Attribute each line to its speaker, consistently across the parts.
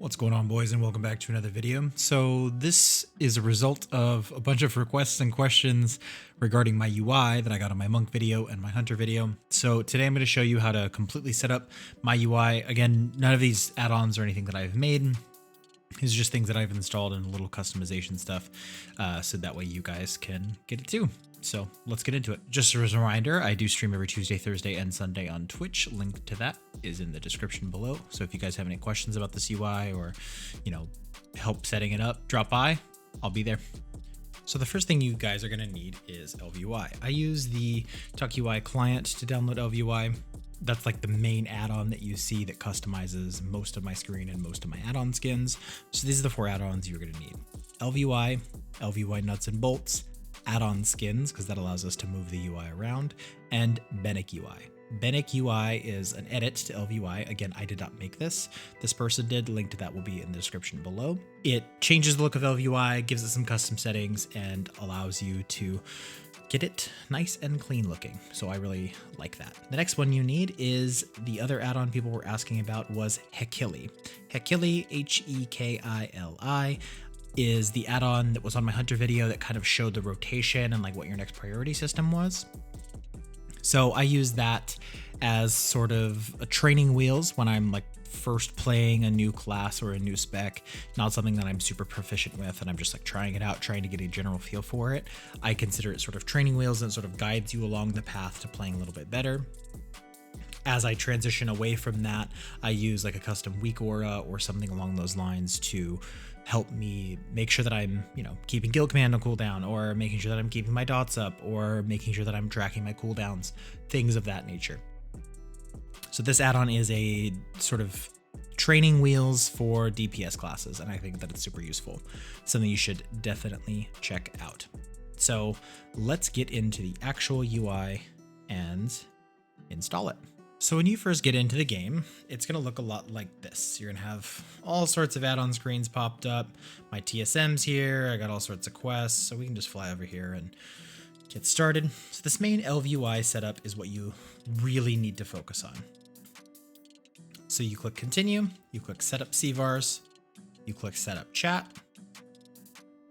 Speaker 1: What's going on, boys, and welcome back to another video. So this is a result of a bunch of requests and questions regarding my UI that I got on my Monk video and my Hunter video. So today I'm going to show you how to completely set up my UI. Again, none of these add-ons or anything that I've made. These are just things that I've installed and a little customization stuff, so that way you guys can get it too. So let's get into it. Just as a reminder, I do stream every Tuesday, Thursday, and Sunday on Twitch. Link to that is in the description below. So if you guys have any questions about this UI or, help setting it up, drop by. I'll be there. So the first thing you guys are going to need is ElvUI. I use the Tuck UI client to download ElvUI. That's like the main add-on that you see that customizes most of my screen and most of my add-on skins. So these are the four add-ons you're going to need. ElvUI, ElvUI nuts and bolts, add-on skins, because that allows us to move the UI around, and Bentik UI. Bentik UI is an edit to ElvUI. Again, I did not make this. This person did. Link to that will be in the description below. It changes the look of ElvUI, gives it some custom settings, and allows you to get it nice and clean looking. So I really like that. The next one you need is the other add-on people were asking about was Hekili. Hekili, Hekili, is the add-on that was on my Hunter video that kind of showed the rotation and like what your next priority system was. So I use that as sort of a training wheels when I'm like first playing a new class or a new spec, not something that I'm super proficient with and I'm just like trying it out, trying to get a general feel for it. I consider it sort of training wheels and sort of guides you along the path to playing a little bit better. As I transition away from that, I use like a custom weak aura or something along those lines to help me make sure that I'm, keeping guild command on cooldown, or making sure that I'm keeping my dots up, or making sure that I'm tracking my cooldowns, things of that nature. So this add-on is a sort of training wheels for DPS classes, and I think that it's super useful. Something you should definitely check out. So let's get into the actual UI and install it. So when you first get into the game, it's going to look a lot like this. You're going to have all sorts of add-on screens popped up. My TSM's here. I got all sorts of quests. So we can just fly over here and get started. So this main ElvUI setup is what you really need to focus on. So you click continue, you click setup CVARs, you click setup chat.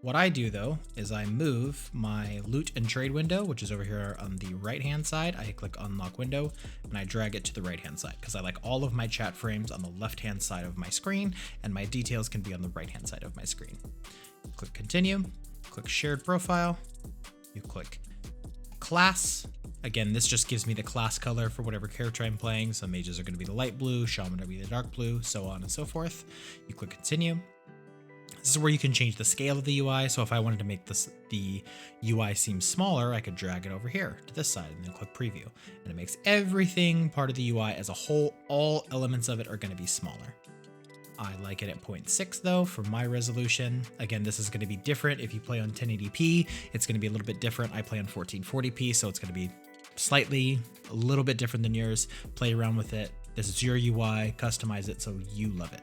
Speaker 1: What I do though is I move my loot and trade window, which is over here on the right hand side. I click unlock window and I drag it to the right hand side because I like all of my chat frames on the left hand side of my screen and my details can be on the right hand side of my screen. Click continue, click shared profile, you click class. Again, this just gives me the class color for whatever character I'm playing. So mages are going to be the light blue, shaman are going to be the dark blue, so on and so forth. You click continue. This is where you can change the scale of the UI. So if I wanted to make the UI seem smaller, I could drag it over here to this side and then click preview. And it makes everything part of the UI as a whole. All elements of it are going to be smaller. I like it at 0.6 though for my resolution. Again, this is going to be different. If you play on 1080p, it's going to be a little bit different. I play on 1440p, so it's going to be a little bit different than yours. Play around with it. This is your UI, customize it so you love it.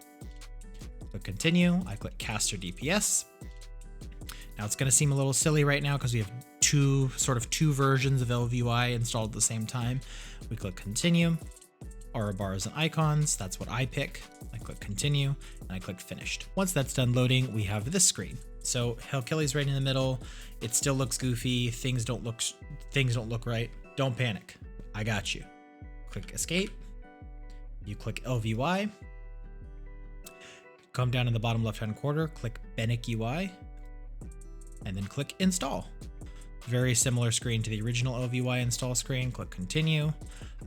Speaker 1: Click continue, I click caster DPS. Now it's gonna seem a little silly right now because we have two versions of ElvUI installed at the same time. We click continue, aura bars and icons, that's what I pick. I click continue and I click finished. Once that's done loading, we have this screen. So Hekili's right in the middle. It still looks goofy, things don't look right. Don't panic, I got you. Click escape, you click ElvUI. Come down in the bottom left-hand corner, click Bentik UI, and then click install. Very similar screen to the original ElvUI install screen. Click continue.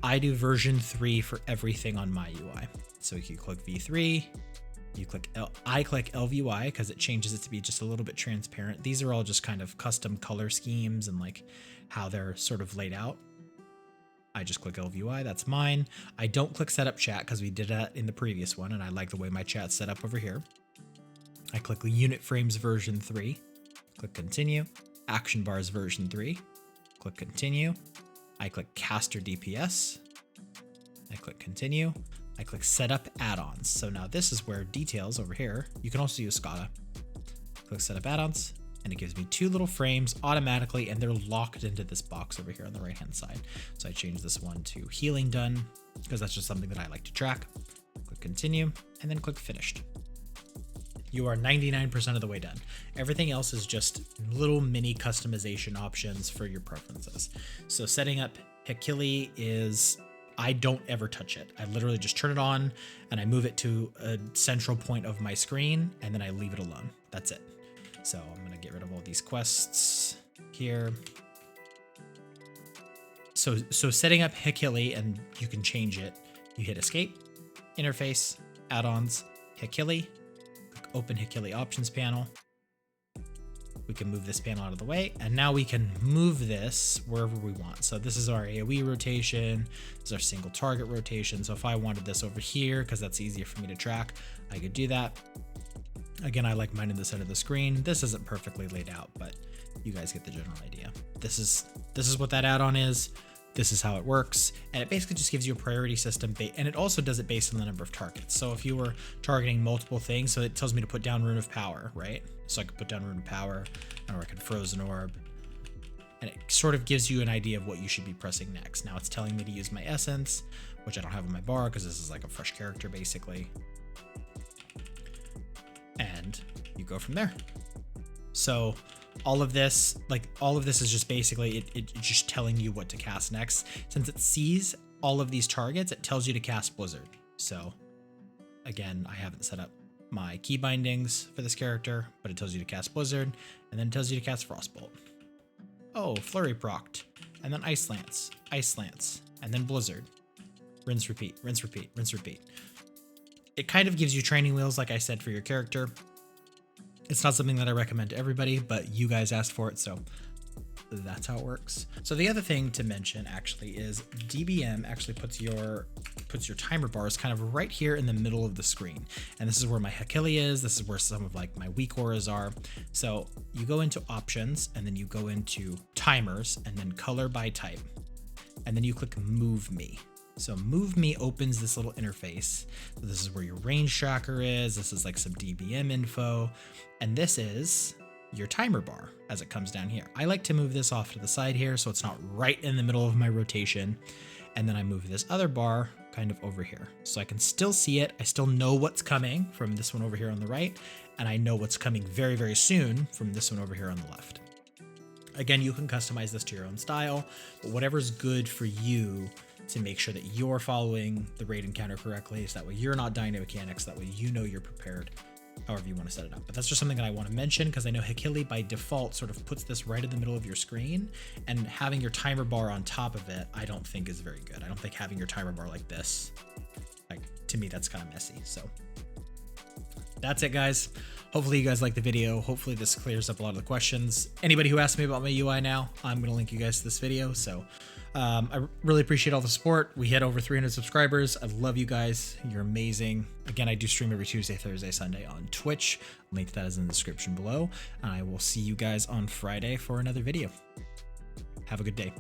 Speaker 1: I do version 3 for everything on my UI. So you click V3, I click ElvUI because it changes it to be just a little bit transparent. These are all just kind of custom color schemes and like how they're sort of laid out. I just click ElvUI, that's mine. I don't click setup chat because we did that in the previous one and I like the way my chat's set up over here. I click unit frames version 3, click continue, action bars version 3, click continue. I click caster DPS, I click continue, I click setup add-ons. So now this is where details over here, you can also use SCADA. Click setup add-ons. And it gives me two little frames automatically and they're locked into this box over here on the right hand side. So I changed this one to healing done because that's just something that I like to track. Click continue and then click finished. You are 99% of the way done. Everything else is just little mini customization options for your preferences. So setting up Hekili is, I don't ever touch it. I literally just turn it on and I move it to a central point of my screen and then I leave it alone. That's it. So I'm gonna get rid of all these quests here. So setting up Hekili, and you can change it. You hit escape, interface, add-ons, Hekili, click open Hekili options panel. We can move this panel out of the way, and now we can move this wherever we want. So this is our AoE rotation, this is our single target rotation. So if I wanted this over here, because that's easier for me to track, I could do that. Again, I like mine in the center of the screen. This isn't perfectly laid out, but you guys get the general idea. This is what that add-on is. This is how it works. And it basically just gives you a priority system, and it also does it based on the number of targets. So if you were targeting multiple things, so it tells me to put down Rune of Power, right? So I could put down Rune of Power, or I could Frozen Orb. And it sort of gives you an idea of what you should be pressing next. Now it's telling me to use my Essence, which I don't have on my bar because this is like a fresh character basically. And you go from there. So all of this is just basically it's just telling you what to cast next. Since it sees all of these targets, it tells you to cast Blizzard. So again, I haven't set up my key bindings for this character, but it tells you to cast Blizzard, and then it tells you to cast Frostbolt. Oh, Flurry procced, and then Ice Lance, and then Blizzard. Rinse, repeat, rinse, repeat, rinse, repeat. It kind of gives you training wheels, like I said, for your character. It's not something that I recommend to everybody, but you guys asked for it, so that's how it works. So the other thing to mention actually is DBM actually puts your timer bars kind of right here in the middle of the screen. And this is where my Hekili is. This is where some of like my weak auras are. So you go into options and then you go into timers and then color by type. And then you click move me. So move me opens this little interface. So this is where your range tracker is. This is like some DBM info. And this is your timer bar as it comes down here. I like to move this off to the side here so it's not right in the middle of my rotation. And then I move this other bar kind of over here. So I can still see it. I still know what's coming from this one over here on the right. And I know what's coming very, very soon from this one over here on the left. Again, you can customize this to your own style, but whatever's good for you to make sure that you're following the raid encounter correctly, so that way you're not dying to mechanics, that way you know you're prepared, however you want to set it up. But that's just something that I want to mention because I know Hekili by default sort of puts this right in the middle of your screen, and having your timer bar on top of it, I don't think is very good. I don't think having your timer bar like this, like to me, that's kind of messy. So that's it, guys. Hopefully you guys like the video. Hopefully this clears up a lot of the questions. Anybody who asked me about my UI now, I'm going to link you guys to this video. So I really appreciate all the support. We hit over 300 subscribers. I love you guys. You're amazing. Again, I do stream every Tuesday, Thursday, Sunday on Twitch. Link to that is in the description below. And I will see you guys on Friday for another video. Have a good day.